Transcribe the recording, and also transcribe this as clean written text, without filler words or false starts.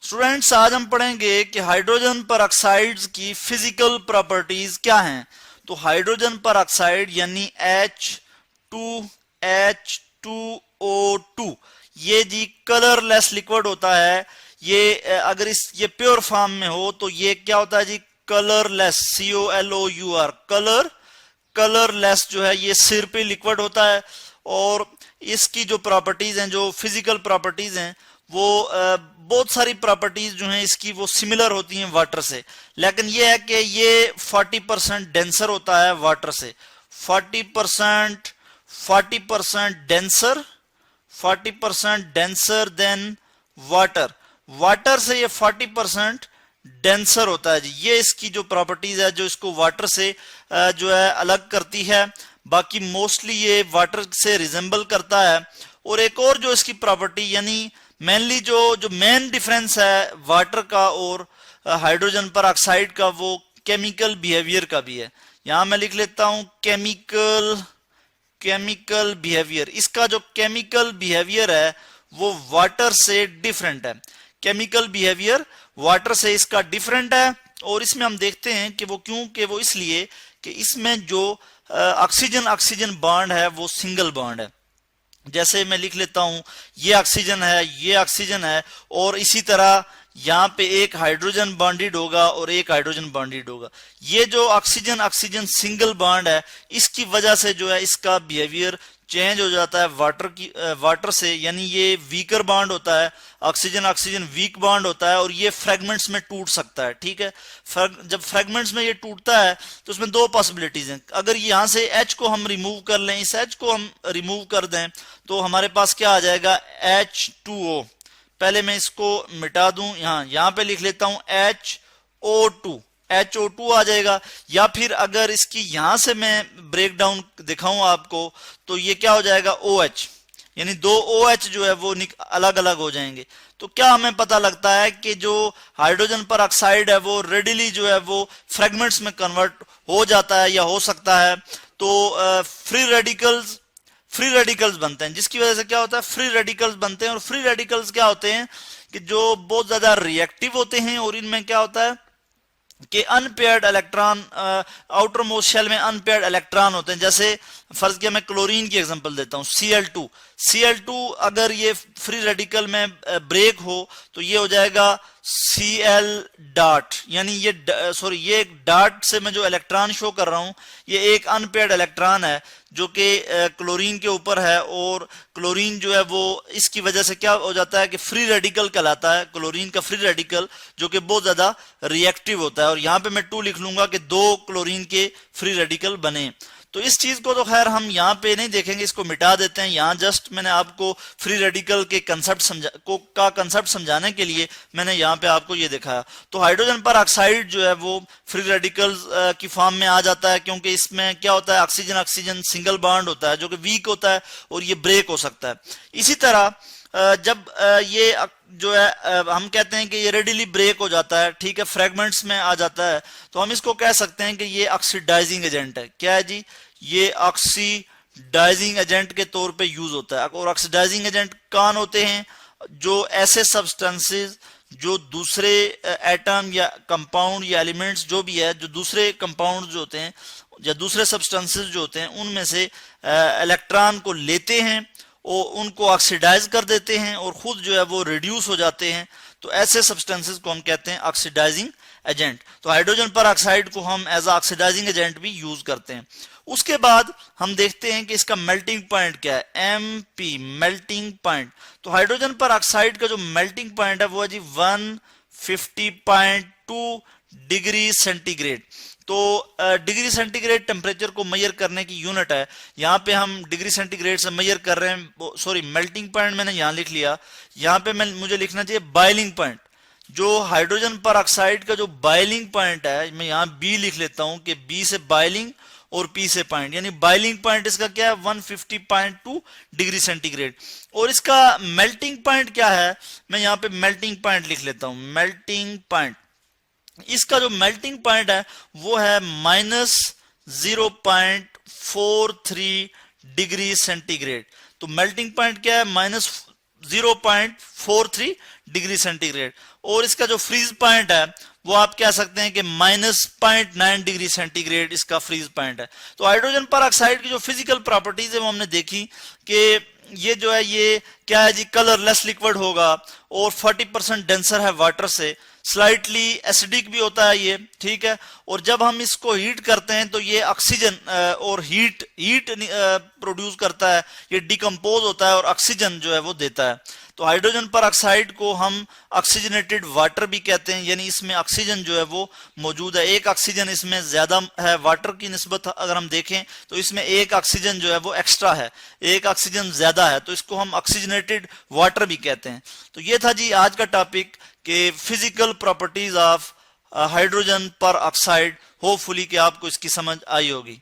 Students, आज हम पढ़ेंगे कि हाइड्रोजन पर ऑक्साइड्स की फिजिकल प्रॉपर्टीज क्या हैं। तो हाइड्रोजन पर ऑक्साइड यानी H2H2O2 ये जी कलरलेस लिक्विड होता है। ये अगर ये प्योर फॉर्म में हो तो ये क्या होता है जी, कलरलेस, COLOUR, कलरलेस जो है ये सिर पे लिक्विड होता है। और इसकी जो प्रॉपर्टीज हैं, जो फिजिकल प्रॉपर्टीज हैं, वो बहुत सारी प्रॉपर्टीज जो हैं इसकी वो सिमिलर होती हैं वाटर से, लेकिन ये है कि ये 40% डेंसर होता है वाटर से। 40% denser, 40% denser then water. Water से ये 40% डेंसर होता है जी। ये इसकी जो प्रॉपर्टीज है जो इसको वाटर से जो है अलग करती है। बाकी मोस्टली ये वाटर से रिजेंबल करता है। और एक और जो इसकी प्रॉपर्टी यानी मेनली जो मेन डिफरेंस है वाटर का और हाइड्रोजन पर ऑक्साइड का, वो केमिकल बिहेवियर का भी है। यहां मैं लिख लेता हूं केमिकल बिहेवियर। इसका जो केमिकल बिहेवियर है वो वाटर से डिफरेंट है। केमिकल बिहेवियर वाटर से इसका डिफरेंट है। और इसमें हम देखते हैं कि वो क्यों, कि वो इसलिए कि इसमें जो ऑक्सीजन बॉन्ड है वो सिंगल बॉन्ड है। जैसे मैं लिख लेता हूं, ये ऑक्सीजन है, ये ऑक्सीजन है, और इसी तरह यहां पे एक हाइड्रोजन बॉन्डेड होगा और एक हाइड्रोजन बॉन्डेड होगा। ये जो ऑक्सीजन सिंगल बॉन्ड है, इसकी वजह से जो है इसका बिहेवियर चेंज हो जाता है वाटर से। यानी ये वीकर बॉन्ड होता है, ऑक्सीजन वीक बॉन्ड होता है और ये फ्रेगमेंट्स में टूट सकता है। ठीक है, जब फ्रेगमेंट्स में ये टूटता है तो उसमें दो पॉसिबिलिटीज हैं। अगर यहां से H को हम रिमूव कर लें, इस H को हम रिमूव कर दें तो हमारे पास क्या आ जाएगा, H2O। पहले मैं इसको मिटा दूं, यहां पे लिख लेता हूं HO2 आ जाएगा। या फिर अगर इसकी यहां से मैं ब्रेक डाउन दिखाऊं आपको तो ये क्या हो जाएगा, OH, यानी दो OH जो है वो अलग अलग हो जाएंगे। तो क्या हमें पता लगता है कि जो हाइड्रोजन पर ऑक्साइड है वो रेडिली जो है वो फ्रेगमेंट्स में कन्वर्ट हो जाता है या हो सकता है। तो फ्री रेडिकल्स बनते हैं, जिसकी वजह से क्या होता है, फ्री रेडिकल्स बनते हैं। और फ्री रेडिकल्स क्या होते हैं कि जो बहुत ज्यादा रिएक्टिव होते हैं और इनमें क्या होता है कि unpaired electron, outermost shell में अनपेयर्ड इलेक्ट्रॉन होते हैं। जैसे फर्ज किया मैं क्लोरीन की एग्जांपल देता हूं, Cl2 अगर ये फ्री रेडिकल में ब्रेक हो तो ये हो जाएगा Cl डॉट, यानी ये एक डॉट से मैं जो इलेक्ट्रॉन शो कर रहा हूं ये एक अनपेयर्ड इलेक्ट्रॉन है जो कि क्लोरीन के ऊपर है। और क्लोरीन जो है वो इसकी वजह से क्या हो जाता है कि फ्री रेडिकल कहलाता है, क्लोरीन का फ्री रेडिकल, जो कि बहुत ज्यादा रिएक्टिव होता है। और यहां पे मैं 2 लिख लूंगा कि 2 क्लोरीन के फ्री रेडिकल बने। तो इस चीज को तो खैर हम यहाँ पे नहीं देखेंगे, इसको मिटा देते हैं। यहाँ जस्ट मैंने आपको फ्री रेडिकल के कंसेप्ट समझाने के लिए मैंने यहाँ पे आपको ये दिखाया। तो हाइड्रोजन पर ऑक्साइड जो है वो फ्री रेडिकल्स की फॉर्म में आ जाता है, क्योंकि इसमें क्या होता है, ऑक्सीजन सिंगल बॉन्ड होता है जो कि वीक होता है और ये ब्रेक हो सकता है। इसी तरह जब ये जो है हम कहते हैं कि ये रेडिली ब्रेक हो जाता है, ठीक है, फ्रेगमेंट्स में आ जाता है, तो हम इसको कह सकते हैं कि ये ऑक्सीडाइजिंग एजेंट है। क्या है जी, ये ऑक्सीडाइजिंग एजेंट के तौर पे यूज होता है। और ऑक्सीडाइजिंग एजेंट कौन होते हैं, जो ऐसे सब्सटेंसेस जो दूसरे एटम या कंपाउंड या एलिमेंट्स जो भी है, जो दूसरे कंपाउंड जो होते हैं या दूसरे सब्सटेंसेस जो होते हैं उनमें से इलेक्ट्रॉन को लेते हैं और उनको ऑक्सीडाइज कर देते हैं और खुद जो है वो रिड्यूस हो जाते हैं। तो ऐसे सब्सटेंसेस को हम कहते हैं ऑक्सीडाइजिंग एजेंट। तो हाइड्रोजन पर ऑक्साइड को हम एज ऑक्सीडाइजिंग एजेंट भी यूज करते हैं। उसके बाद हम देखते हैं कि इसका मेल्टिंग पॉइंट क्या है, MP, मेल्टिंग पॉइंट। तो हाइड्रोजन पर ऑक्साइड का जो मेल्टिंग पॉइंट है वो है जी 150.2 डिग्री सेंटीग्रेड। तो डिग्री सेंटीग्रेड टेम्परेचर को मेजर करने की यूनिट है। यहाँ पे हम डिग्री सेंटीग्रेड से मेजर कर रहे हैं, सॉरी मेल्टिंग पॉइंट मैंने यहाँ लिख लिया। यहाँ पे मुझे लिखना चाहिए बॉइलिंग पॉइंट। जो हाइड्रोजन पर ऑक्साइड का जो बॉइलिंग पॉइंट है, मैं यहाँ B लिख लेता हूँ कि B से बॉइलिंग और P से पॉइंट, यानी बॉइलिंग पॉइंट इसका क्या है, 150.2 डिग्री सेंटीग्रेड। और इसका मेल्टिंग पॉइंट क्या है, मैं यहाँ पे मेल्टिंग पॉइंट लिख लेता हूँ, मेल्टिंग पॉइंट। इसका जो मेल्टिंग पॉइंट है वो है -0.43 डिग्री सेंटीग्रेड। तो मेल्टिंग पॉइंट क्या है, -0.43 0.43 डिग्री सेंटीग्रेड, और इसका जो फ्रीज पॉइंट है वो आप कह सकते हैं कि -0.9 डिग्री सेंटीग्रेड इसका फ्रीज पॉइंट है। तो हाइड्रोजन पर ऑक्साइड की जो फिजिकल प्रॉपर्टीज है वो हमने देखी कि ये जो है ये क्या है जी, कलरलेस लिक्विड होगा और 40% डेंसर है वाटर से, स्लाइटली एसिडिक भी होता है ये, ठीक है। और जब हम इसको हीट करते हैं तो ये ऑक्सीजन और हीट प्रोड्यूस करता है, ये डिकम्पोज होता है और ऑक्सीजन जो है वो देता है। तो हाइड्रोजन पर ऑक्साइड को हम ऑक्सीजनेटेड वाटर भी कहते हैं, यानी इसमें ऑक्सीजन जो है वो मौजूद है। एक ऑक्सीजन इसमें ज्यादा है वाटर की निस्बत, अगर हम देखें तो इसमें एक ऑक्सीजन जो है वो एक्स्ट्रा है, एक ऑक्सीजन ज्यादा है, तो इसको हम ऑक्सीजनेटेड वाटर भी कहते हैं। तो ये था जी आज का टॉपिक कि फिजिकल प्रॉपर्टीज ऑफ हाइड्रोजन पर ऑक्साइड। होपफुली कि आपको इसकी समझ आई होगी।